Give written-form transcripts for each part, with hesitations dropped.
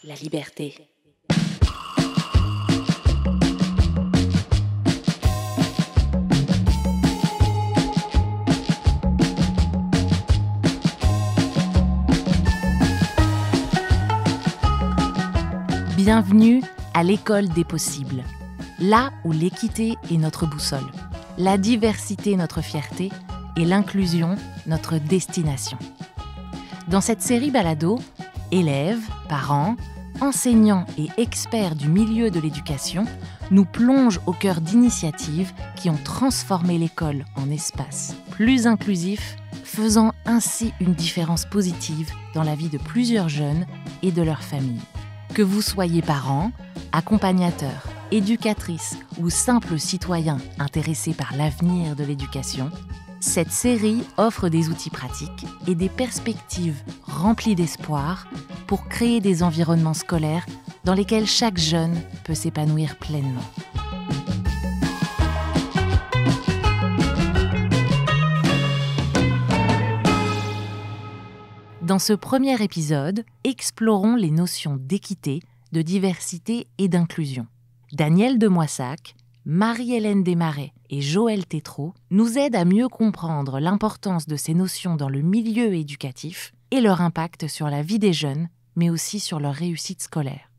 la liberté. Bienvenue à l'école des possibles, là où l'équité est notre boussole, la diversité notre fierté et l'inclusion notre destination. Dans cette série balado, élèves, parents, enseignants et experts du milieu de l'éducation nous plongent au cœur d'initiatives qui ont transformé l'école en espace plus inclusif, faisant ainsi une différence positive dans la vie de plusieurs jeunes et de leurs familles. Que vous soyez parents, accompagnateurs, éducatrices ou simples citoyens intéressés par l'avenir de l'éducation, cette série offre des outils pratiques et des perspectives remplies d'espoir pour créer des environnements scolaires dans lesquels chaque jeune peut s'épanouir pleinement. Dans ce premier épisode, explorons les notions d'équité, de diversité et d'inclusion. Daniel Demoissac, Marie-Hélène Desmarais et Joël Tétrault nous aident à mieux comprendre l'importance de ces notions dans le milieu éducatif et leur impact sur la vie des jeunes, mais aussi sur leur réussite scolaire.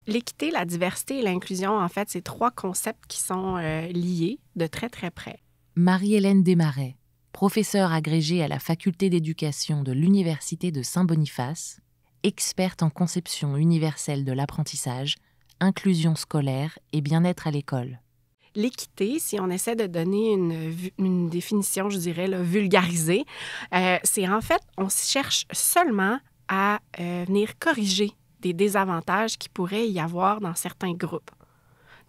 L'équité, la diversité et l'inclusion, en fait, c'est trois concepts qui sont liés de très, très près. Marie-Hélène Desmarais, professeure agrégée à la Faculté d'éducation de l'Université de Saint-Boniface, experte en conception universelle de l'apprentissage, inclusion scolaire et bien-être à l'école. L'équité, si on essaie de donner une définition, je dirais, là, vulgarisée, c'est en fait, on cherche seulement à venir corriger des désavantages qu'il pourrait y avoir dans certains groupes.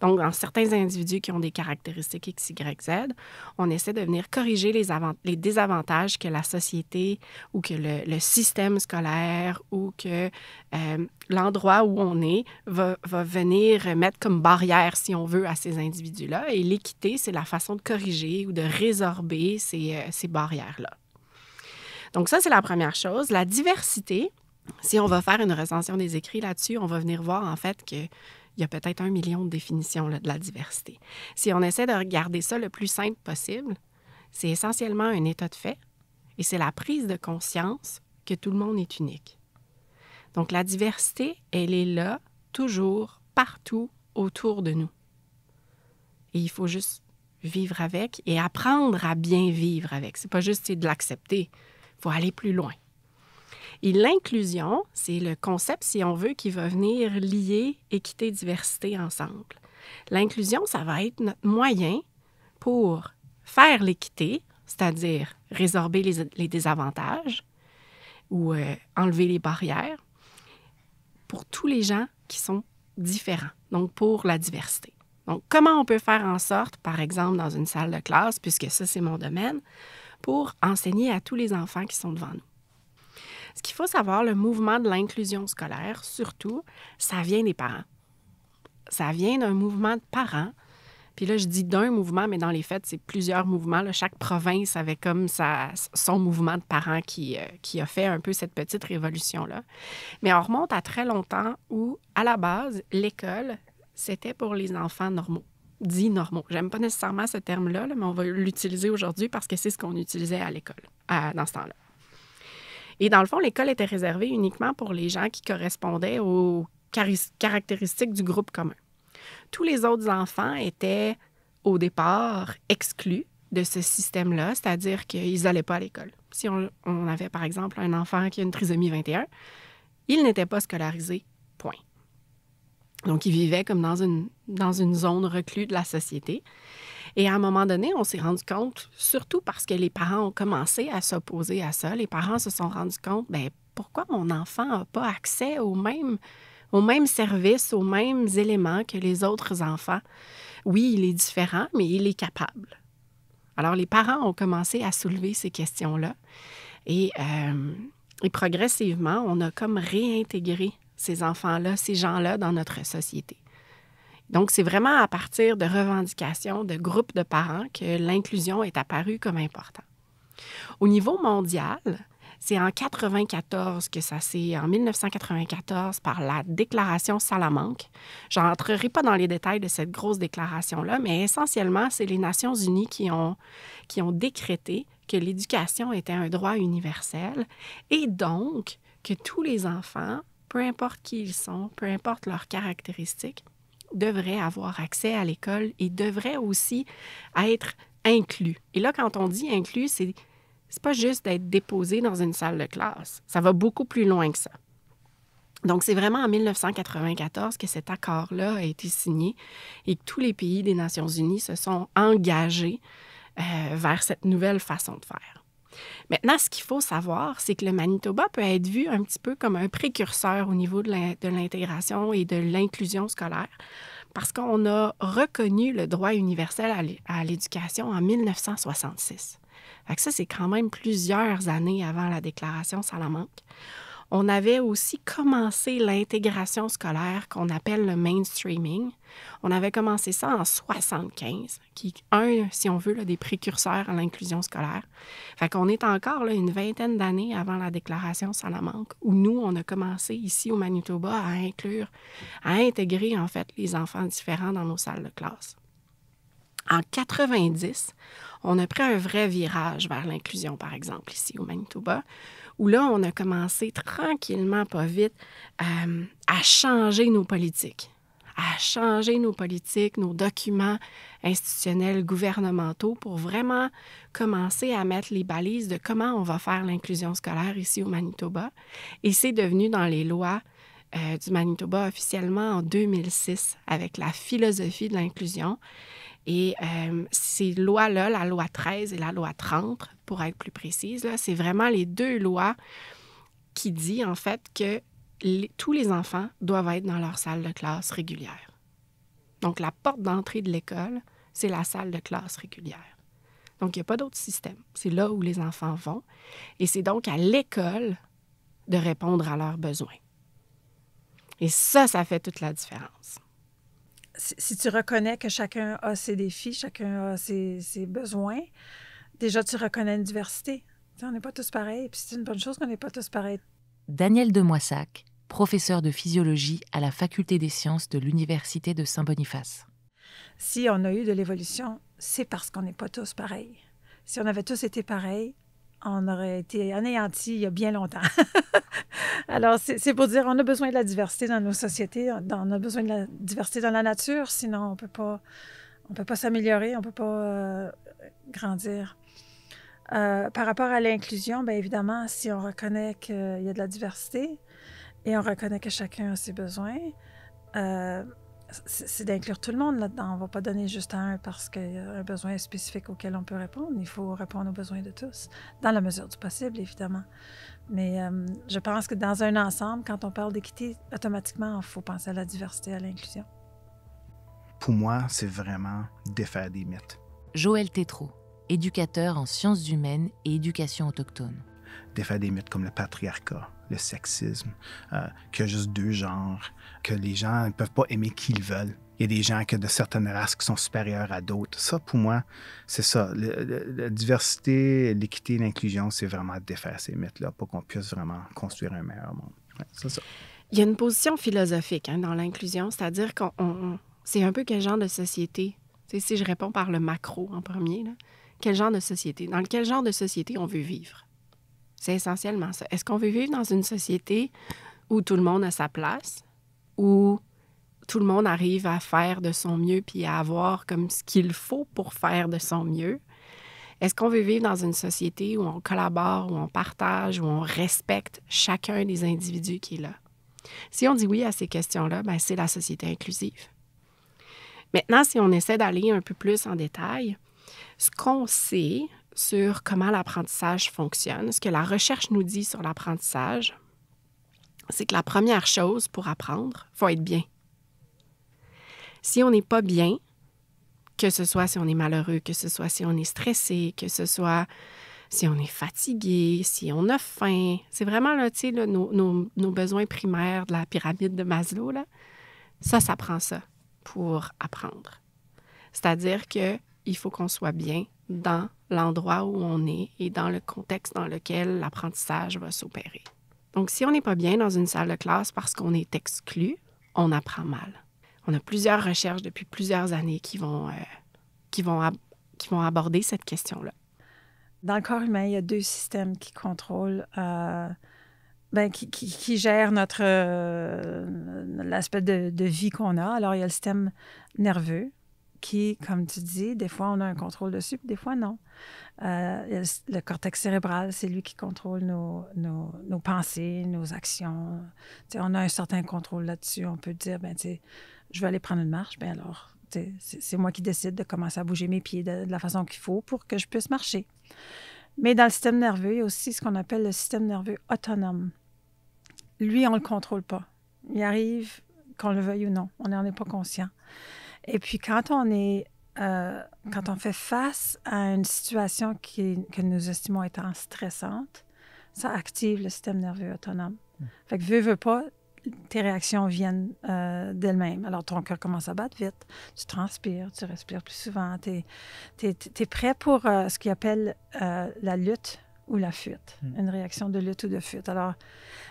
Donc, dans certains individus qui ont des caractéristiques X, Y, Z, on essaie de venir corriger les désavantages que la société ou que le système scolaire ou que l'endroit où on est va venir mettre comme barrière, si on veut, à ces individus-là. Et l'équité, c'est la façon de corriger ou de résorber ces barrières-là. Donc, ça, c'est la première chose. La diversité, si on va faire une recension des écrits là-dessus, on va venir voir, en fait, que il y a peut-être 1 million de définitions là, de la diversité. Si on essaie de regarder ça le plus simple possible, c'est essentiellement un état de fait et c'est la prise de conscience que tout le monde est unique. Donc, la diversité, elle est là, toujours, partout, autour de nous. Et il faut juste vivre avec et apprendre à bien vivre avec. C'est pas juste de l'accepter, il faut aller plus loin. Et l'inclusion, c'est le concept, si on veut, qui va venir lier équité et diversité ensemble. L'inclusion, ça va être notre moyen pour faire l'équité, c'est-à-dire résorber les désavantages ou enlever les barrières pour tous les gens qui sont différents, donc pour la diversité. Donc, comment on peut faire en sorte, par exemple, dans une salle de classe, puisque ça, c'est mon domaine, pour enseigner à tous les enfants qui sont devant nous? Ce qu'il faut savoir, le mouvement de l'inclusion scolaire, surtout, ça vient des parents. Ça vient d'un mouvement de parents. Puis là, je dis d'un mouvement, mais dans les faits, c'est plusieurs mouvements. Là. Chaque province avait comme son mouvement de parents qui a fait un peu cette petite révolution-là. Mais on remonte à très longtemps où, à la base, l'école, c'était pour les enfants normaux, dits normaux. J'aime pas nécessairement ce terme-là, mais on va l'utiliser aujourd'hui parce que c'est ce qu'on utilisait à l'école, dans ce temps-là. Et dans le fond, l'école était réservée uniquement pour les gens qui correspondaient aux caractéristiques du groupe commun. Tous les autres enfants étaient, au départ, exclus de ce système-là, c'est-à-dire qu'ils n'allaient pas à l'école. Si on avait, par exemple, un enfant qui a une trisomie 21, il n'était pas scolarisé, point. Donc, il vivait comme dans une zone recluse de la société. Et à un moment donné, on s'est rendu compte, surtout parce que les parents ont commencé à s'opposer à ça, les parents se sont rendus compte, bien, pourquoi mon enfant n'a pas accès aux mêmes services, aux mêmes éléments que les autres enfants? Oui, il est différent, mais il est capable. Alors, les parents ont commencé à soulever ces questions-là. Et progressivement, on a comme réintégré ces enfants-là, ces gens-là dans notre société. Donc, c'est vraiment à partir de revendications de groupes de parents que l'inclusion est apparue comme importante. Au niveau mondial, C'est en 1994 que ça s'est, en 1994, par la déclaration Salamanque. Je n'entrerai pas dans les détails de cette grosse déclaration-là, mais essentiellement, c'est les Nations unies qui ont décrété que l'éducation était un droit universel et donc que tous les enfants, peu importe qui ils sont, peu importe leurs caractéristiques, devraient avoir accès à l'école et devraient aussi être inclus. Et là, quand on dit inclus, c'est pas juste d'être déposé dans une salle de classe. Ça va beaucoup plus loin que ça. Donc, c'est vraiment en 1994 que cet accord-là a été signé et que tous les pays des Nations unies se sont engagés vers cette nouvelle façon de faire. Maintenant, ce qu'il faut savoir, c'est que le Manitoba peut être vu un petit peu comme un précurseur au niveau de l'intégration et de l'inclusion scolaire parce qu'on a reconnu le droit universel à l'éducation en 1966. Fait que ça, c'est quand même plusieurs années avant la déclaration Salamanque. On avait aussi commencé l'intégration scolaire qu'on appelle le mainstreaming. On avait commencé ça en 1975, qui est si on veut, là, des précurseurs à l'inclusion scolaire. Fait qu'on est encore là, une vingtaine d'années avant la déclaration Salamanque, où nous, on a commencé ici au Manitoba à intégrer en fait les enfants différents dans nos salles de classe. En 90, on a pris un vrai virage vers l'inclusion, par exemple, ici au Manitoba, où là, on a commencé tranquillement, pas vite, à changer nos politiques, nos documents institutionnels, gouvernementaux, pour vraiment commencer à mettre les balises de comment on va faire l'inclusion scolaire ici au Manitoba. Et c'est devenu dans les lois du Manitoba officiellement en 2006, avec la philosophie de l'inclusion. Et ces lois-là, la loi 13 et la loi 30, pour être plus précise, là, c'est vraiment les deux lois qui disent en fait que tous les enfants doivent être dans leur salle de classe régulière. Donc, la porte d'entrée de l'école, c'est la salle de classe régulière. Donc, il n'y a pas d'autre système. C'est là où les enfants vont. Et c'est donc à l'école de répondre à leurs besoins. Et ça fait toute la différence. Si tu reconnais que chacun a ses défis, chacun a ses besoins, déjà, tu reconnais une diversité. Tu sais, on n'est pas tous pareils, puis c'est une bonne chose qu'on n'est pas tous pareils. Daniel Demoissac, professeur de physiologie à la Faculté des sciences de l'Université de Saint-Boniface. Si on a eu de l'évolution, c'est parce qu'on n'est pas tous pareils. Si on avait tous été pareils, on aurait été anéantis il y a bien longtemps. Alors, c'est pour dire, on a besoin de la diversité dans nos sociétés, on a besoin de la diversité dans la nature, sinon on peut pas s'améliorer, on peut pas grandir. Par rapport à l'inclusion, bien évidemment, si on reconnaît qu'il y a de la diversité et on reconnaît que chacun a ses besoins, c'est d'inclure tout le monde là-dedans. On ne va pas donner juste à un parce qu'il y a un besoin spécifique auquel on peut répondre. Il faut répondre aux besoins de tous, dans la mesure du possible, évidemment. Mais je pense que dans un ensemble, quand on parle d'équité, automatiquement, il faut penser à la diversité, à l'inclusion. Pour moi, c'est vraiment défaire des mythes. Joël Tétrault, éducateur en sciences humaines et éducation autochtone. Défaire des mythes comme le patriarcat, le sexisme, qu'il y a juste deux genres, que les gens ne peuvent pas aimer qui ils veulent. Il y a des gens de certaines races qui sont supérieures à d'autres. Ça, pour moi, c'est ça. La diversité, l'équité, l'inclusion, c'est vraiment défaire ces mythes-là pour qu'on puisse vraiment construire un meilleur monde. Ouais, c'est ça. Il y a une position philosophique dans l'inclusion, c'est-à-dire c'est un peu quel genre de société. Tu sais, si je réponds par le macro en premier, là, quel genre de société? Dans quel genre de société on veut vivre? C'est essentiellement ça. Est-ce qu'on veut vivre dans une société où tout le monde a sa place, où tout le monde arrive à faire de son mieux puis à avoir comme ce qu'il faut pour faire de son mieux? Est-ce qu'on veut vivre dans une société où on collabore, où on partage, où on respecte chacun des individus qui est là? Si on dit oui à ces questions-là, bien, c'est la société inclusive. Maintenant, si on essaie d'aller un peu plus en détail, ce qu'on sait sur comment l'apprentissage fonctionne, ce que la recherche nous dit sur l'apprentissage, c'est que la première chose pour apprendre, il faut être bien. Si on n'est pas bien, que ce soit si on est malheureux, que ce soit si on est stressé, que ce soit si on est fatigué, si on a faim, c'est vraiment là, tu sais, là, nos besoins primaires de la pyramide de Maslow, là, ça prend ça pour apprendre. C'est-à-dire qu'il faut qu'on soit bien dans l'endroit où on est et dans le contexte dans lequel l'apprentissage va s'opérer. Donc, si on n'est pas bien dans une salle de classe parce qu'on est exclu, on apprend mal. On a plusieurs recherches depuis plusieurs années qui vont aborder cette question-là. Dans le corps humain, il y a 2 systèmes qui contrôlent, qui gèrent l'aspect de vie qu'on a. Alors, il y a le système nerveux qui, comme tu dis, des fois, on a un contrôle dessus, puis des fois, non. Il y a le cortex cérébral, c'est lui qui contrôle nos pensées, nos actions. T'sais, on a un certain contrôle là-dessus. On peut dire, je vais aller prendre une marche, alors, c'est moi qui décide de commencer à bouger mes pieds de la façon qu'il faut pour que je puisse marcher. Mais dans le système nerveux, il y a aussi ce qu'on appelle le système nerveux autonome. Lui, on ne le contrôle pas. Il arrive qu'on le veuille ou non. On n'en est pas conscient. Et puis, quand on fait face à une situation que nous estimons étant stressante, ça active le système nerveux autonome. Fait que veux pas, tes réactions viennent d'elles-mêmes. Alors, ton cœur commence à battre vite, tu transpires, tu respires plus souvent, tu es prêt pour ce qu'ils appellent la lutte ou la fuite, une réaction de lutte ou de fuite. Alors,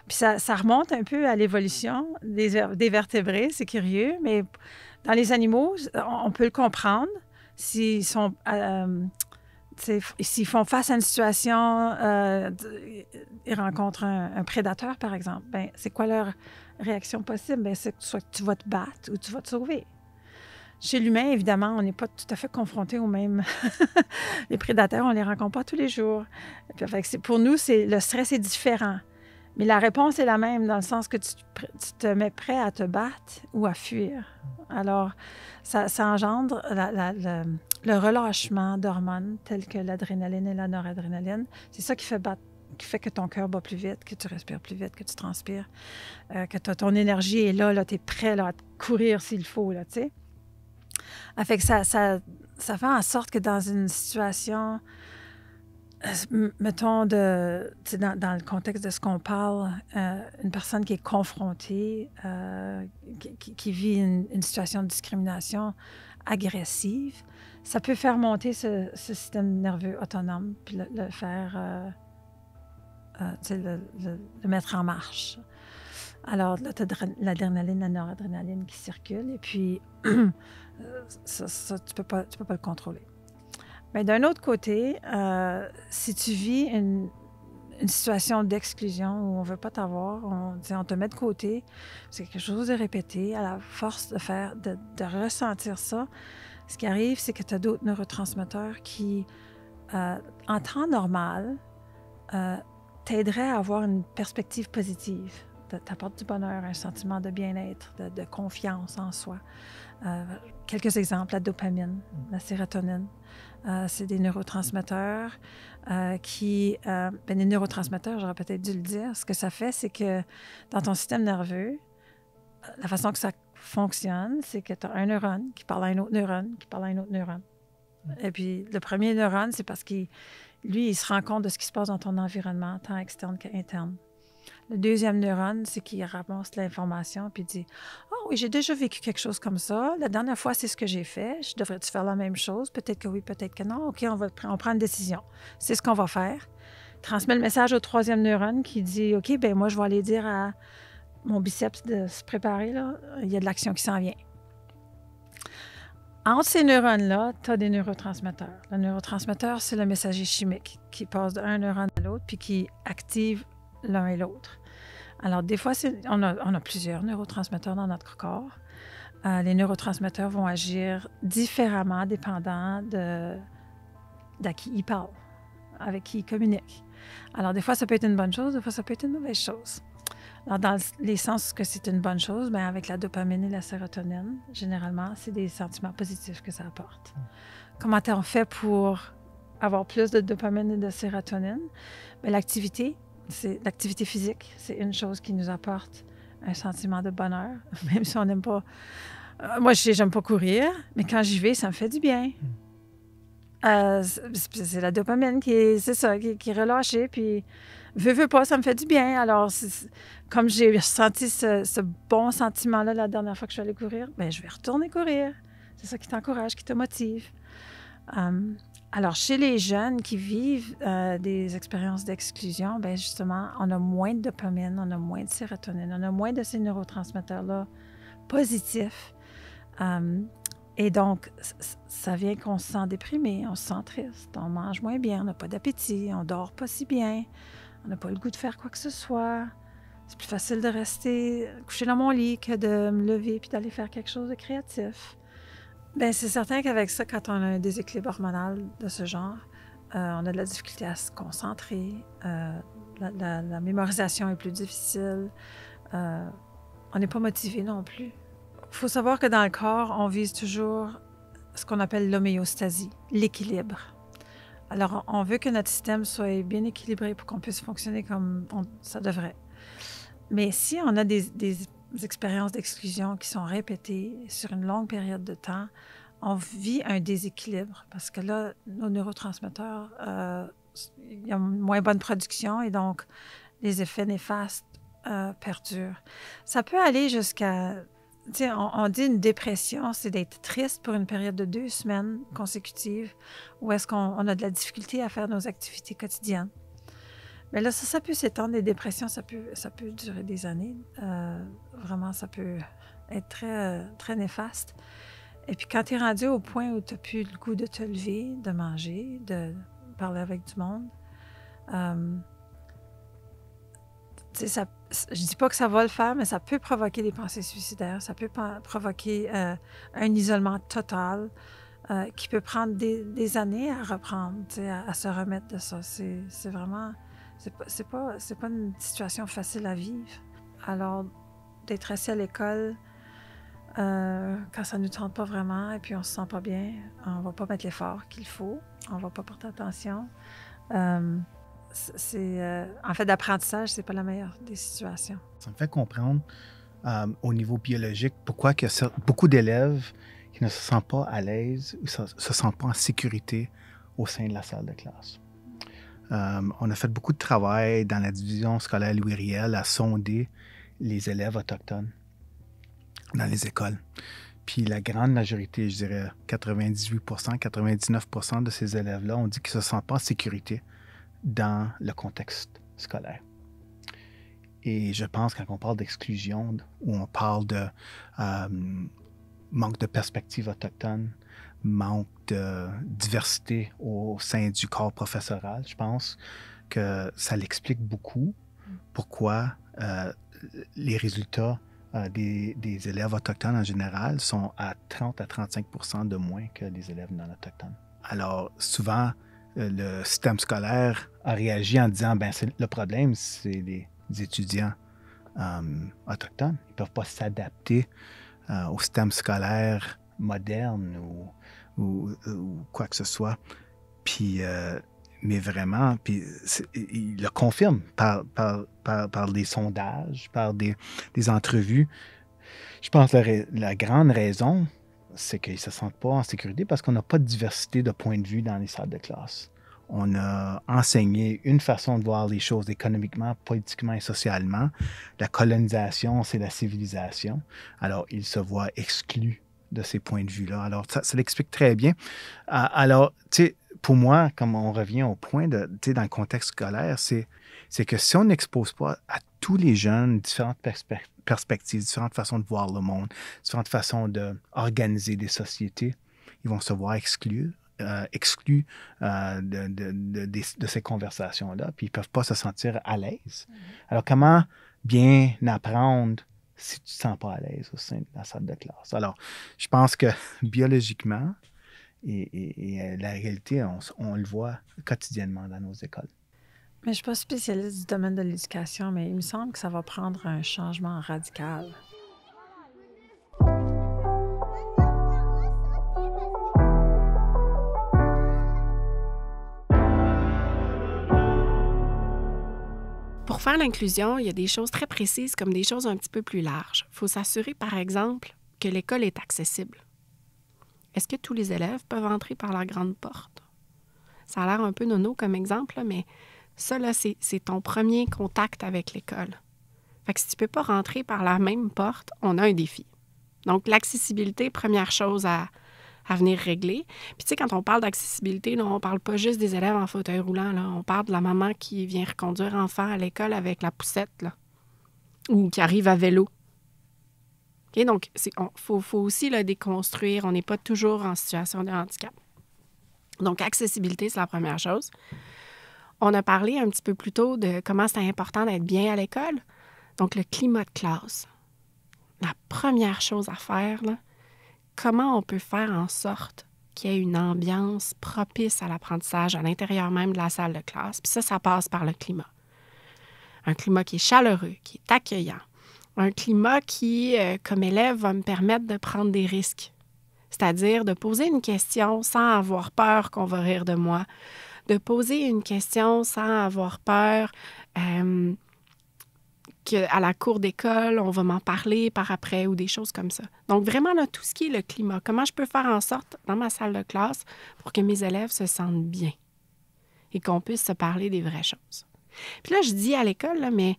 puis ça remonte un peu à l'évolution des vertébrés, c'est curieux, mais dans les animaux, on peut le comprendre s'ils font face à une situation, ils rencontrent un prédateur, par exemple, c'est quoi leur réaction possible? C'est soit que tu vas te battre ou tu vas te sauver. Chez l'humain, évidemment, on n'est pas tout à fait confronté aux mêmes... Les prédateurs, on ne les rencontre pas tous les jours. Pour nous, le stress est différent. Mais la réponse est la même, dans le sens que tu te mets prêt à te battre ou à fuir. Alors, ça engendre le relâchement d'hormones telles que l'adrénaline et la noradrénaline. C'est ça qui fait que ton cœur bat plus vite, que tu respires plus vite, que tu transpires, que ton énergie est là tu es prêt là, à courir s'il faut, tu sais. Fait que ça fait en sorte que dans une situation, mettons, dans le contexte de ce qu'on parle, une personne qui est confrontée, qui vit une situation de discrimination agressive, ça peut faire monter ce système nerveux autonome, puis le faire, le mettre en marche. Alors, là, tu as l'adrénaline, la noradrénaline qui circulent, et puis ça tu peux pas le contrôler. Mais d'un autre côté, si tu vis une situation d'exclusion où on ne veut pas t'avoir, on te met de côté, c'est quelque chose de répété, à la force de ressentir ça, ce qui arrive, c'est que tu as d'autres neurotransmetteurs qui, en temps normal, t'aideraient à avoir une perspective positive. T'apporte du bonheur, un sentiment de bien-être, de confiance en soi. Quelques exemples, la dopamine, la sérotonine. C'est des neurotransmetteurs les neurotransmetteurs, j'aurais peut-être dû le dire. Ce que ça fait, c'est que dans ton système nerveux, la façon que ça fonctionne, c'est que tu as un neurone qui parle à un autre neurone, qui parle à un autre neurone. Et puis, le premier neurone, c'est parce qu'il se rend compte de ce qui se passe dans ton environnement, tant externe qu'interne. Le deuxième neurone, c'est qu'il ramasse l'information puis il dit « Ah oui, j'ai déjà vécu quelque chose comme ça. La dernière fois, c'est ce que j'ai fait. Je devrais-tu faire la même chose? Peut-être que oui, peut-être que non. OK, on prend une décision. C'est ce qu'on va faire. » Transmet le message au troisième neurone qui dit « OK, moi, je vais aller dire à mon biceps de se préparer. Là. Il y a de l'action qui s'en vient. » Entre ces neurones-là, tu as des neurotransmetteurs. Le neurotransmetteur, c'est le messager chimique qui passe d'un neurone à l'autre puis qui active l'un et l'autre. Alors, des fois, on a plusieurs neurotransmetteurs dans notre corps. Les neurotransmetteurs vont agir différemment dépendant d'à qui ils parlent, avec qui ils communiquent. Alors, des fois, ça peut être une bonne chose, des fois, ça peut être une mauvaise chose. Alors, dans les sens que c'est une bonne chose, avec la dopamine et la sérotonine, généralement, c'est des sentiments positifs que ça apporte. Comment on fait pour avoir plus de dopamine et de sérotonine? L'activité physique, c'est une chose qui nous apporte un sentiment de bonheur, même si on n'aime pas... moi, j'aime pas courir, mais quand j'y vais, ça me fait du bien. C'est la dopamine qui est relâchée, puis veux pas, ça me fait du bien. Alors, comme j'ai ressenti ce bon sentiment-là la dernière fois que je suis allée courir, je vais retourner courir. C'est ça qui t'encourage, qui te motive. Alors, chez les jeunes qui vivent des expériences d'exclusion, bien justement, on a moins de dopamine, on a moins de sérotonine, on a moins de ces neurotransmetteurs-là positifs. Et donc, ça vient qu'on se sent déprimé, on se sent triste, on mange moins bien, on n'a pas d'appétit, on dort pas si bien, on n'a pas le goût de faire quoi que ce soit. C'est plus facile de rester couché dans mon lit que de me lever puis d'aller faire quelque chose de créatif. Bien, c'est certain qu'avec ça, quand on a un déséquilibre hormonal de ce genre, on a de la difficulté à se concentrer, la mémorisation est plus difficile, on n'est pas motivé non plus. Il faut savoir que dans le corps, on vise toujours ce qu'on appelle l'homéostasie, l'équilibre. Alors, on veut que notre système soit bien équilibré pour qu'on puisse fonctionner comme ça devrait. Mais si on a des expériences d'exclusion qui sont répétées sur une longue période de temps, on vit un déséquilibre parce que là, nos neurotransmetteurs, il y a une moins bonne production et donc les effets néfastes perdurent. Ça peut aller jusqu'à... Tu sais, on dit une dépression, c'est d'être triste pour une période de 2 semaines consécutives où est-ce qu'on a de la difficulté à faire nos activités quotidiennes. Mais là, ça peut s'étendre. Les dépressions, ça peut durer des années. Vraiment, ça peut être très, très néfaste. Et puis, quand tu es rendu au point où tu n'as plus le goût de te lever, de manger, de parler avec du monde, tu sais, je dis pas que ça va le faire, mais ça peut provoquer des pensées suicidaires. Ça peut provoquer un isolement total qui peut prendre des années à reprendre, tu sais, à se remettre de ça. C'est vraiment... C'est pas une situation facile à vivre. Alors, d'être assis à l'école, quand ça ne nous tente pas vraiment et puis on se sent pas bien, on va pas mettre l'effort qu'il faut, on va pas porter attention. En fait, d'apprentissage, c'est pas la meilleure des situations. Ça me fait comprendre au niveau biologique pourquoi il y a beaucoup d'élèves qui ne se sentent pas à l'aise ou se sentent pas en sécurité au sein de la salle de classe. On a fait beaucoup de travail dans la division scolaire Louis Riel à sonder les élèves autochtones dans les écoles. Puis la grande majorité, je dirais 98 99 de ces élèves-là ont dit qu'ils ne se sentent pas en sécurité dans le contexte scolaire. Et je pense quand on parle d'exclusion, où on parle de manque de perspective autochtone, manque de diversité au sein du corps professoral, je pense que ça l'explique beaucoup pourquoi les résultats des élèves autochtones en général sont à 30 à 35 de moins que les élèves non autochtones. Alors, souvent, le système scolaire a réagi en disant le problème, c'est les étudiants autochtones. Ils ne peuvent pas s'adapter au système scolaire moderne ou quoi que ce soit. Puis, mais vraiment, puis il le confirme par des sondages, par des entrevues. Je pense que la grande raison, c'est qu'ils ne se sentent pas en sécurité parce qu'on n'a pas de diversité de points de vue dans les salles de classe. On a enseigné une façon de voir les choses économiquement, politiquement et socialement. La colonisation, c'est la civilisation. Alors, ils se voient exclus de ces points de vue-là. Alors, ça l'explique très bien. Alors, tu sais, pour moi, comme on revient au point dans le contexte scolaire, c'est que si on n'expose pas à tous les jeunes différentes perspectives, différentes façons de voir le monde, différentes façons d'organiser des sociétés, ils vont se voir exclus de ces conversations-là, puis ils ne peuvent pas se sentir à l'aise. Alors, comment bien apprendre si tu ne te sens pas à l'aise au sein de la salle de classe? Alors, je pense que biologiquement, et la réalité, on le voit quotidiennement dans nos écoles. Mais je ne suis pas spécialiste du domaine de l'éducation, mais il me semble que ça va prendre un changement radical. Pour faire l'inclusion, il y a des choses très précises comme des choses un petit peu plus larges. Il faut s'assurer, par exemple, que l'école est accessible. Est-ce que tous les élèves peuvent entrer par la grande porte? Ça a l'air un peu nono comme exemple, là, mais ça, là, c'est ton premier contact avec l'école. Fait que si tu ne peux pas rentrer par la même porte, on a un défi. Donc, l'accessibilité, première chose à à venir régler. Puis tu sais, quand on parle d'accessibilité, là, on ne parle pas juste des élèves en fauteuil roulant, là. On parle de la maman qui vient reconduire l'enfant à l'école avec la poussette, là, ou qui arrive à vélo. Okay? Donc, il faut aussi là, déconstruire. On n'est pas toujours en situation de handicap. Donc, accessibilité, c'est la première chose. On a parlé un petit peu plus tôt de comment c'est important d'être bien à l'école. Donc, le climat de classe. La première chose à faire, là, comment on peut faire en sorte qu'il y ait une ambiance propice à l'apprentissage à l'intérieur même de la salle de classe. Puis ça passe par le climat. Un climat qui est chaleureux, qui est accueillant. Un climat qui, comme élève, va me permettre de prendre des risques. C'est-à-dire de poser une question sans avoir peur qu'on va rire de moi. De poser une question sans avoir peur qu'à la cour d'école, on va m'en parler par après ou des choses comme ça. Donc, vraiment, là, tout ce qui est le climat. Comment je peux faire en sorte, dans ma salle de classe, pour que mes élèves se sentent bien et qu'on puisse se parler des vraies choses. Puis là, je dis à l'école, là, mais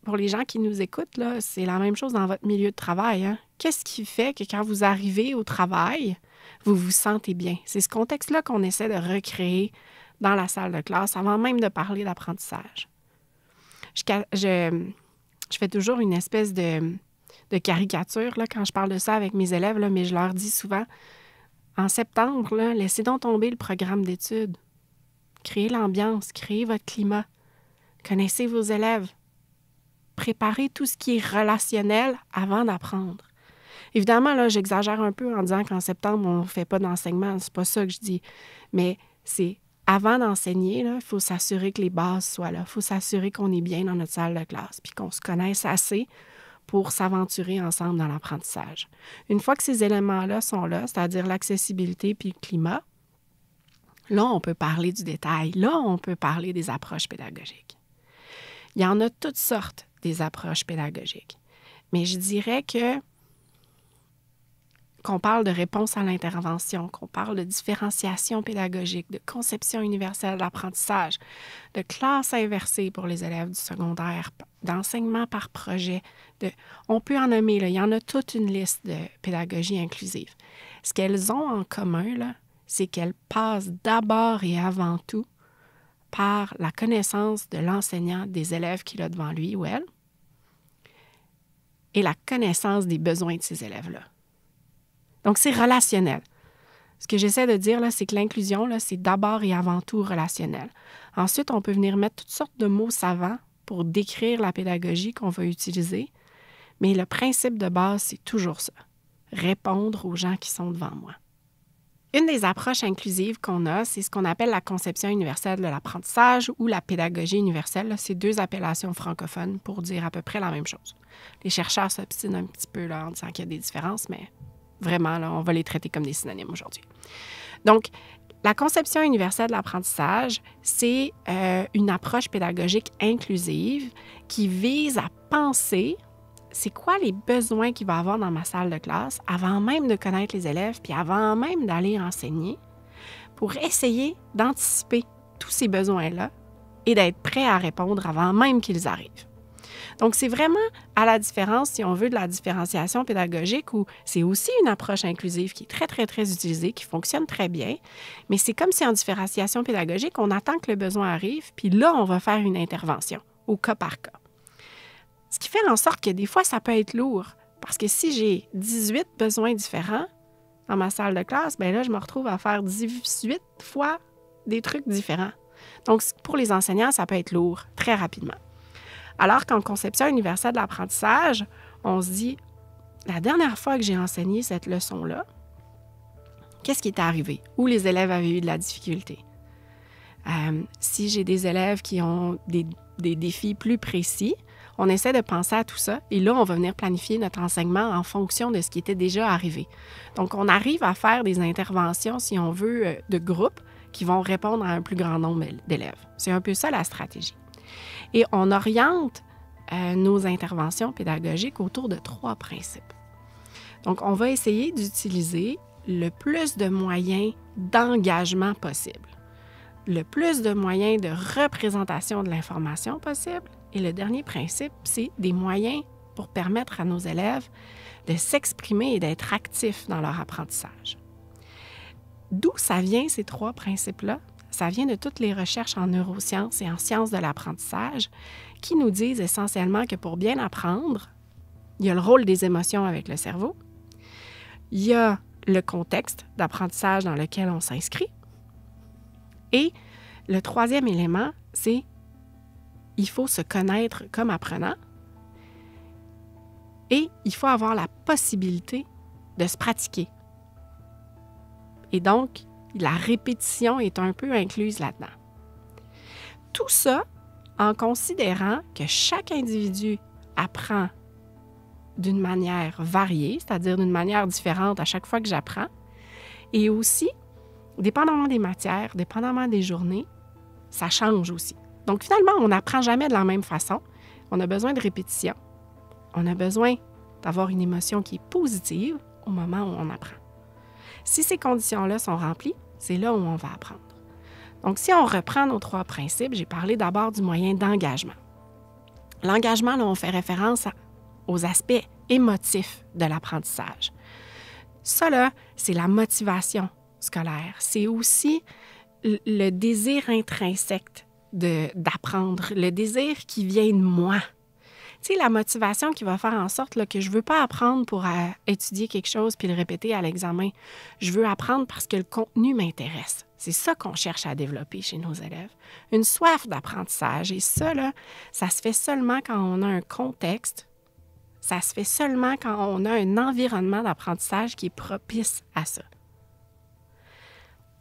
pour les gens qui nous écoutent, là, c'est la même chose dans votre milieu de travail. Hein? Qu'est-ce qui fait que quand vous arrivez au travail, vous vous sentez bien? C'est ce contexte-là qu'on essaie de recréer dans la salle de classe avant même de parler d'apprentissage. Je fais toujours une espèce de caricature là, quand je parle de ça avec mes élèves, là, mais je leur dis souvent, en septembre, là, laissez donc tomber le programme d'études. Créez l'ambiance, créez votre climat. Connaissez vos élèves. Préparez tout ce qui est relationnel avant d'apprendre. Évidemment, là, j'exagère un peu en disant qu'en septembre, on ne fait pas d'enseignement. C'est pas ça que je dis. Mais c'est avant d'enseigner, il faut s'assurer que les bases soient là. Il faut s'assurer qu'on est bien dans notre salle de classe puis qu'on se connaisse assez pour s'aventurer ensemble dans l'apprentissage. Une fois que ces éléments-là sont là, c'est-à-dire l'accessibilité puis le climat, là, on peut parler du détail. Là, on peut parler des approches pédagogiques. Il y en a toutes sortes des approches pédagogiques. Mais je dirais qu'on parle de réponse à l'intervention, qu'on parle de différenciation pédagogique, de conception universelle de l'apprentissage, de classe inversée pour les élèves du secondaire, d'enseignement par projet. On peut en nommer, là, il y en a toute une liste de pédagogie inclusive. Ce qu'elles ont en commun, là, c'est qu'elles passent d'abord et avant tout par la connaissance de l'enseignant, des élèves qu'il a devant lui ou elle, et la connaissance des besoins de ces élèves-là. Donc, c'est relationnel. Ce que j'essaie de dire, là, c'est que l'inclusion, là, c'est d'abord et avant tout relationnel. Ensuite, on peut venir mettre toutes sortes de mots savants pour décrire la pédagogie qu'on va utiliser, mais le principe de base, c'est toujours ça. Répondre aux gens qui sont devant moi. Une des approches inclusives qu'on a, c'est ce qu'on appelle la conception universelle de l'apprentissage ou la pédagogie universelle. Là, c'est deux appellations francophones pour dire à peu près la même chose. Les chercheurs s'obstinent un petit peu là, en disant qu'il y a des différences, mais vraiment, là, on va les traiter comme des synonymes aujourd'hui. Donc, la conception universelle de l'apprentissage, c'est une approche pédagogique inclusive qui vise à penser c'est quoi les besoins qu'il va avoir dans ma salle de classe avant même de connaître les élèves puis avant même d'aller enseigner pour essayer d'anticiper tous ces besoins-là et d'être prêt à répondre avant même qu'ils arrivent. Donc, c'est vraiment à la différence, si on veut, de la différenciation pédagogique où c'est aussi une approche inclusive qui est très, très, très utilisée, qui fonctionne très bien, mais c'est comme si en différenciation pédagogique, on attend que le besoin arrive, puis là, on va faire une intervention au cas par cas. Ce qui fait en sorte que des fois, ça peut être lourd, parce que si j'ai 18 besoins différents dans ma salle de classe, bien là, je me retrouve à faire 18 fois des trucs différents. Donc, pour les enseignants, ça peut être lourd très rapidement. Alors qu'en conception universelle de l'apprentissage, on se dit, la dernière fois que j'ai enseigné cette leçon-là, qu'est-ce qui est arrivé? Où les élèves avaient eu de la difficulté? Si j'ai des élèves qui ont des défis plus précis, on essaie de penser à tout ça et là, on va venir planifier notre enseignement en fonction de ce qui était déjà arrivé. Donc, on arrive à faire des interventions, si on veut, de groupe qui vont répondre à un plus grand nombre d'élèves. C'est un peu ça la stratégie. Et on oriente nos interventions pédagogiques autour de 3 principes. Donc, on va essayer d'utiliser le plus de moyens d'engagement possible, le plus de moyens de représentation de l'information possible. Et le dernier principe, c'est des moyens pour permettre à nos élèves de s'exprimer et d'être actifs dans leur apprentissage. D'où ça vient, ces 3 principes-là? Ça vient de toutes les recherches en neurosciences et en sciences de l'apprentissage qui nous disent essentiellement que pour bien apprendre, il y a le rôle des émotions avec le cerveau, il y a le contexte d'apprentissage dans lequel on s'inscrit, et le 3e élément, c'est il faut se connaître comme apprenant et il faut avoir la possibilité de se pratiquer. Et donc, la répétition est un peu incluse là-dedans. Tout ça en considérant que chaque individu apprend d'une manière variée, c'est-à-dire d'une manière différente à chaque fois que j'apprends, et aussi, dépendamment des matières, dépendamment des journées, ça change aussi. Donc, finalement, on n'apprend jamais de la même façon. On a besoin de répétition. On a besoin d'avoir une émotion qui est positive au moment où on apprend. Si ces conditions-là sont remplies, c'est là où on va apprendre. Donc, si on reprend nos 3 principes, j'ai parlé d'abord du moyen d'engagement. L'engagement, là, on fait référence aux aspects émotifs de l'apprentissage. Ça, là, c'est la motivation scolaire. C'est aussi le désir intrinsèque d'apprendre, le désir qui vient de moi. Tu sais, la motivation qui va faire en sorte là, que je ne veux pas apprendre pour étudier quelque chose puis le répéter à l'examen. Je veux apprendre parce que le contenu m'intéresse. C'est ça qu'on cherche à développer chez nos élèves. Une soif d'apprentissage. Et ça, là, ça se fait seulement quand on a un contexte. Ça se fait seulement quand on a un environnement d'apprentissage qui est propice à ça.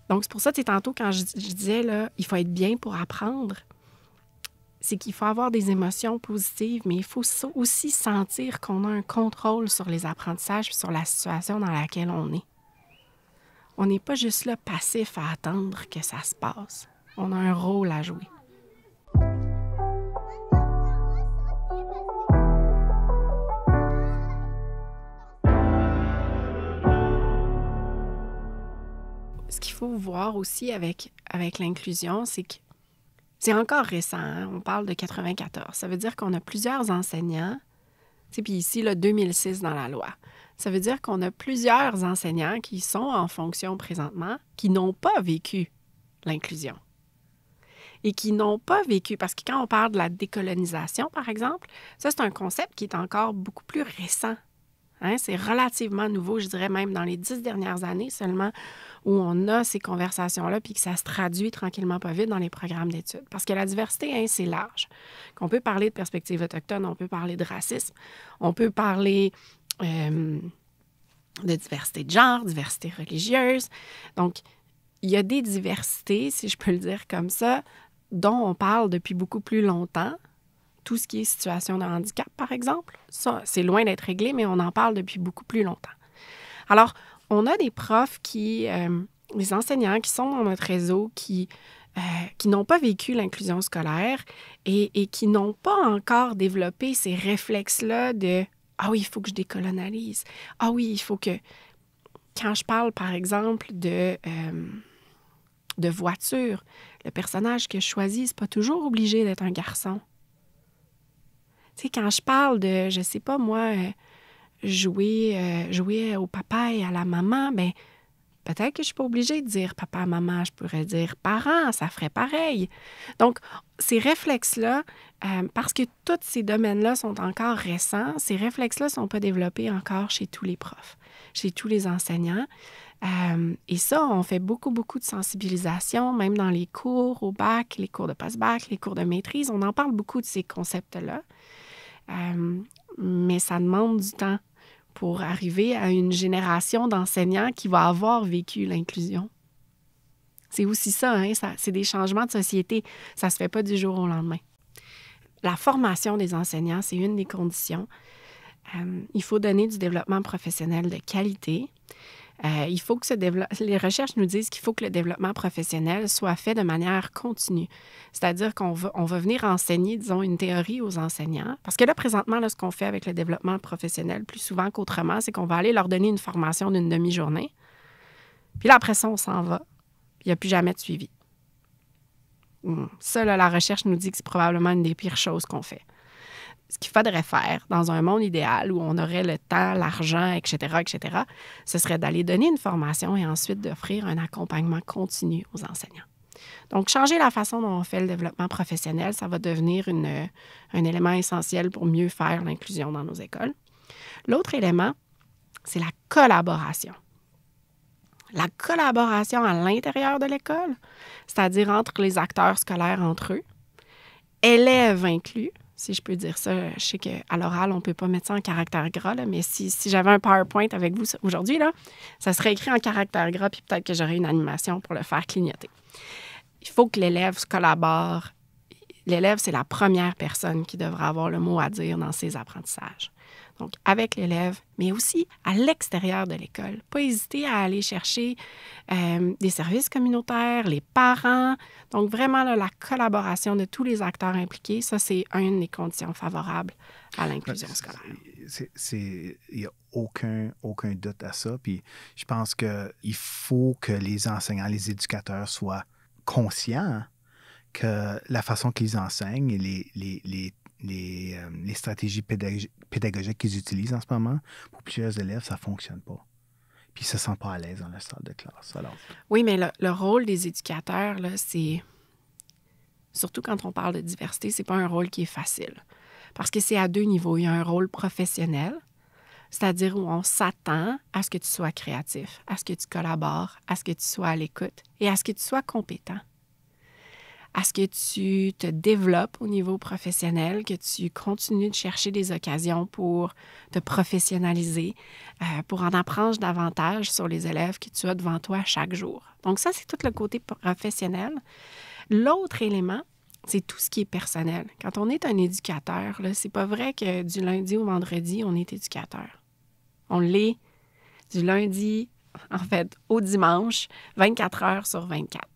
Donc, c'est pour ça, tu sais, tantôt, quand je disais, là, il faut être bien pour apprendre, c'est qu'il faut avoir des émotions positives, mais il faut aussi sentir qu'on a un contrôle sur les apprentissages et sur la situation dans laquelle on est. On n'est pas juste là passif à attendre que ça se passe. On a un rôle à jouer. Ce qu'il faut voir aussi avec l'inclusion, c'est que c'est encore récent, hein? On parle de 94. Ça veut dire qu'on a plusieurs enseignants, puis ici, là, 2006 dans la loi. Ça veut dire qu'on a plusieurs enseignants qui sont en fonction présentement, qui n'ont pas vécu l'inclusion. Et qui n'ont pas vécu, parce que quand on parle de la décolonisation, par exemple, ça, c'est un concept qui est encore beaucoup plus récent. Hein? C'est relativement nouveau, je dirais même dans les 10 dernières années seulement, où on a ces conversations-là, puis que ça se traduit tranquillement pas vite dans les programmes d'études. Parce que la diversité, hein, c'est large. Qu'on peut parler de perspectives autochtones, on peut parler de racisme, on peut parler de diversité de genre, diversité religieuse. Donc, il y a des diversités, si je peux le dire comme ça, dont on parle depuis beaucoup plus longtemps. Tout ce qui est situation de handicap, par exemple, ça, c'est loin d'être réglé, mais on en parle depuis beaucoup plus longtemps. Alors, on a des profs des enseignants qui sont dans notre réseau qui n'ont pas vécu l'inclusion scolaire et qui n'ont pas encore développé ces réflexes-là de « Ah oui, il faut que je décolonialise. Ah oui, il faut que… » Quand je parle, par exemple, de voiture, le personnage que je choisis, c'est pas toujours obligé d'être un garçon. Tu sais, quand je parle de, je sais pas moi, jouer au papa et à la maman, bien, peut-être que je suis pas obligée de dire papa, maman, je pourrais dire parents, ça ferait pareil. Donc, ces réflexes-là, parce que tous ces domaines-là sont encore récents, ces réflexes-là ne sont pas développés encore chez tous les profs, chez tous les enseignants. Et ça, on fait beaucoup, beaucoup de sensibilisation, même dans les cours au bac, les cours de post-bac, les cours de maîtrise. On en parle beaucoup de ces concepts-là. Mais ça demande du temps pour arriver à une génération d'enseignants qui va avoir vécu l'inclusion. C'est aussi ça, hein? C'est des changements de société. Ça ne se fait pas du jour au lendemain. La formation des enseignants, c'est une des conditions. Il faut donner du développement professionnel de qualité. Il faut que les recherches nous disent qu'il faut que le développement professionnel soit fait de manière continue. C'est-à-dire qu'on va venir enseigner, disons, une théorie aux enseignants. Parce que là, présentement, là, ce qu'on fait avec le développement professionnel, plus souvent qu'autrement, c'est qu'on va aller leur donner une formation d'une demi-journée. Puis là, après ça, on s'en va. Puis il n'y a plus jamais de suivi. Ça, là, la recherche nous dit que c'est probablement une des pires choses qu'on fait. ce qu'il faudrait faire dans un monde idéal où on aurait le temps, l'argent, etc., ce serait d'aller donner une formation et ensuite d'offrir un accompagnement continu aux enseignants. Donc, changer la façon dont on fait le développement professionnel, ça va devenir un élément essentiel pour mieux faire l'inclusion dans nos écoles. L'autre élément, c'est la collaboration. La collaboration à l'intérieur de l'école, c'est-à-dire entre les acteurs scolaires entre eux, élèves inclus, si je peux dire ça. Je sais qu'à l'oral, on ne peut pas mettre ça en caractère gras, là, mais si j'avais un PowerPoint avec vous aujourd'hui, là, ça serait écrit en caractère gras, puis peut-être que j'aurais une animation pour le faire clignoter. Il faut que l'élève collabore. L'élève, c'est la première personne qui devra avoir le mot à dire dans ses apprentissages. Donc, avec l'élève, mais aussi à l'extérieur de l'école. Pas hésiter à aller chercher des services communautaires, les parents. Donc, vraiment, là, la collaboration de tous les acteurs impliqués, ça, c'est une des conditions favorables à l'inclusion scolaire. Il n'y a aucun doute à ça. Puis, je pense qu'il faut que les enseignants, les éducateurs soient conscients que la façon qu'ils enseignent et les stratégies pédagogiques qu'ils utilisent en ce moment, pour plusieurs élèves, ça ne fonctionne pas. Puis ils ne se sentent pas à l'aise dans la salle de classe. Alors... Oui, mais le rôle des éducateurs, là, c'est... Surtout quand on parle de diversité, c'est pas un rôle qui est facile. Parce que c'est à deux niveaux. Il y a un rôle professionnel, c'est-à-dire où on s'attend à ce que tu sois créatif, à ce que tu collabores, à ce que tu sois à l'écoute et à ce que tu sois compétent. À ce que tu te développes au niveau professionnel, que tu continues de chercher des occasions pour te professionnaliser, pour en apprendre davantage sur les élèves que tu as devant toi chaque jour. Donc ça, c'est tout le côté professionnel. L'autre élément, c'est tout ce qui est personnel. Quand on est un éducateur, là, c'est pas vrai que du lundi au vendredi, on est éducateur. On l'est du lundi, en fait, au dimanche, 24 heures sur 24.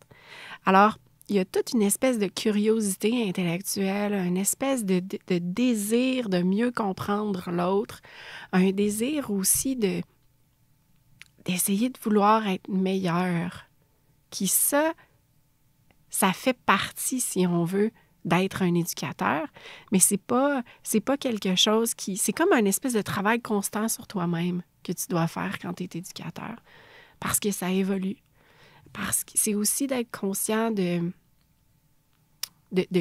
Alors, il y a toute une espèce de curiosité intellectuelle, une espèce de désir de mieux comprendre l'autre, un désir aussi d'essayer de vouloir être meilleur, qui ça fait partie, si on veut, d'être un éducateur, mais c'est pas quelque chose qui... C'est comme un espèce de travail constant sur toi-même que tu dois faire quand tu es éducateur, parce que ça évolue. Parce que c'est aussi d'être conscient de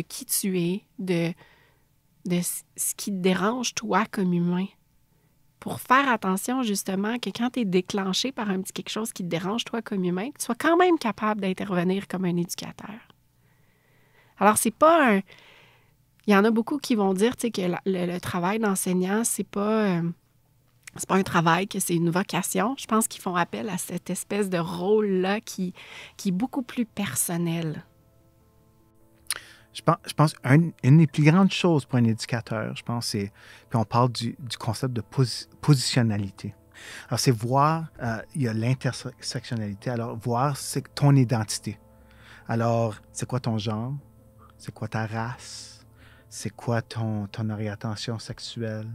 qui tu es, de ce qui te dérange, toi, comme humain. Pour faire attention, justement, que quand tu es déclenché par un petit quelque chose qui te dérange, toi, comme humain, que tu sois quand même capable d'intervenir comme un éducateur. Alors, c'est pas un... Il y en a beaucoup qui vont dire, tu sais, que le travail d'enseignant, c'est pas un travail, que c'est une vocation. Je pense qu'ils font appel à cette espèce de rôle-là qui est beaucoup plus personnel. Je pense une des plus grandes choses pour un éducateur, je pense, c'est... Puis on parle du concept de positionnalité. Alors, c'est voir... il y a l'intersectionnalité. Alors, voir, c'est ton identité. Alors, c'est quoi ton genre? C'est quoi ta race? C'est quoi ton orientation sexuelle?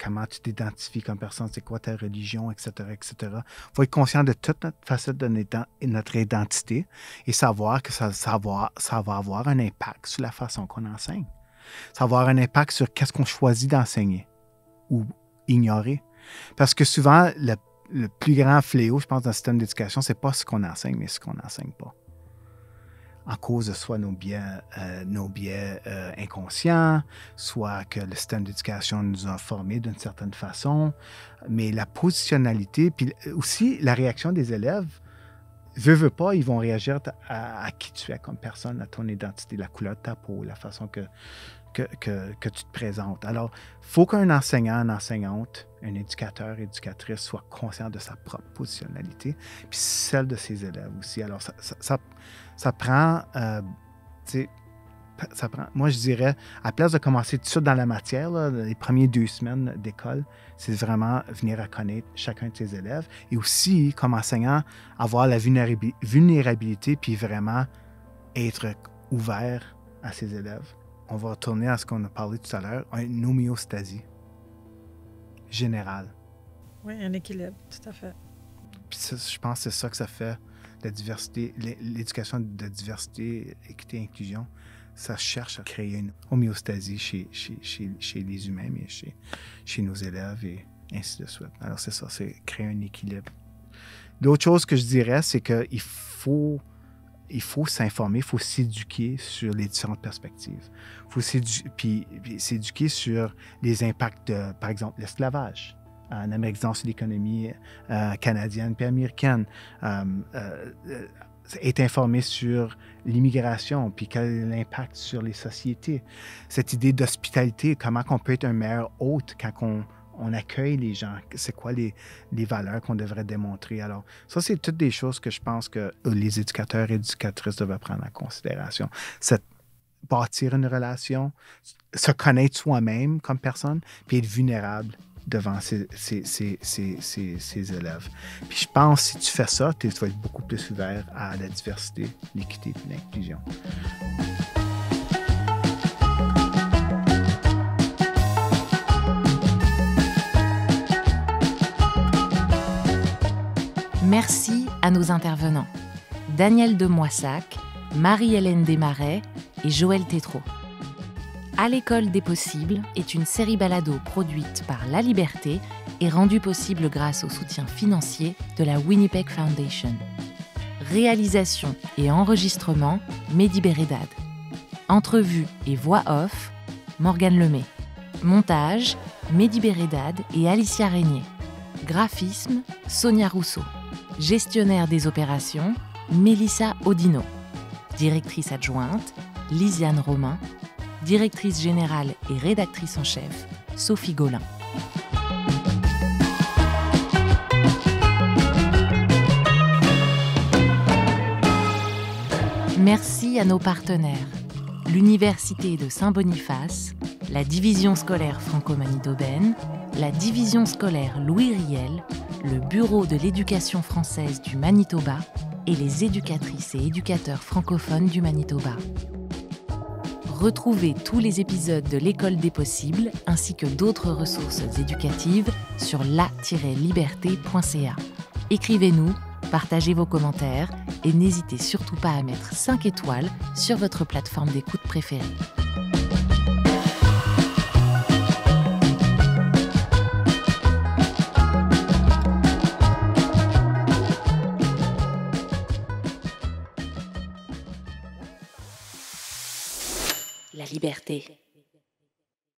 Comment tu t'identifies comme personne, c'est quoi ta religion, etc., etc. Il faut être conscient de toute notre facette de notre identité et savoir que ça va avoir un impact sur la façon qu'on enseigne. Ça va avoir un impact sur qu'est-ce qu'on choisit d'enseigner ou ignorer. Parce que souvent, le plus grand fléau, je pense, dans le système d'éducation, c'est pas ce qu'on enseigne, mais ce qu'on n'enseigne pas. En cause de soit nos biais inconscients, soit que le système d'éducation nous a formés d'une certaine façon, mais la positionnalité, puis aussi la réaction des élèves, veut pas, ils vont réagir à qui tu es comme personne, à ton identité, la couleur de ta peau, la façon que tu te présentes. Alors, il faut qu'un enseignant, une enseignante, un éducateur, éducatrice soit conscient de sa propre positionnalité, puis celle de ses élèves aussi. Alors, ça prend, moi je dirais, à place de commencer tout de suite dans la matière, là, les premières 2 semaines d'école, c'est vraiment venir à connaître chacun de ses élèves et aussi, comme enseignant, avoir la vulnérabilité puis vraiment être ouvert à ses élèves. On va retourner à ce qu'on a parlé tout à l'heure, une homéostasie générale. Oui, un équilibre, tout à fait. Puis ça, je pense que c'est ça que ça fait, la diversité, l'éducation de diversité, équité, inclusion. ça cherche à créer une homéostasie chez les humains, mais chez nos élèves et ainsi de suite. Alors, c'est ça, c'est créer un équilibre. L'autre chose que je dirais, c'est qu'il faut s'informer, il faut s'éduquer sur les différentes perspectives. Il faut s'éduquer sur les impacts de, par exemple, l'esclavage en Amérique du Nord, sur l'économie canadienne puis américaine. Être informé sur l'immigration, puis quel est l'impact sur les sociétés. Cette idée d'hospitalité, comment on peut être un meilleur hôte quand on accueille les gens, c'est quoi les valeurs qu'on devrait démontrer. Alors, ça, c'est toutes des choses que je pense que les éducateurs et éducatrices devraient prendre en considération. Bâtir une relation, se connaître soi-même comme personne, puis être vulnérable devant ses élèves. Puis je pense que si tu fais ça, tu vas être beaucoup plus ouvert à la diversité, l'équité et l'inclusion. Merci à nos intervenants, Daniel Demoissac, Marie-Hélène Desmarais et Joël Tétrault. À l'école des possibles est une série balado produite par La Liberté et rendue possible grâce au soutien financier de la Winnipeg Foundation. Réalisation et enregistrement, Mehdi Bérédad. Entrevue et voix off, Morgane Lemay. Montage, Mehdi Bérédad et Alicia Régnier. Graphisme, Sonia Rousseau. Gestionnaire des opérations, Mélissa Audino. Directrice adjointe, Lisiane Romain. Directrice générale et rédactrice en chef, Sophie Gaulin. Merci à nos partenaires, l'Université de Saint-Boniface, la Division scolaire franco-manitobaine, la Division scolaire Louis Riel, le Bureau de l'éducation française du Manitoba et les éducatrices et éducateurs francophones du Manitoba. Retrouvez tous les épisodes de l'École des possibles ainsi que d'autres ressources éducatives sur la-liberté.ca. Écrivez-nous, partagez vos commentaires et n'hésitez surtout pas à mettre 5 étoiles sur votre plateforme d'écoute préférée. La liberté.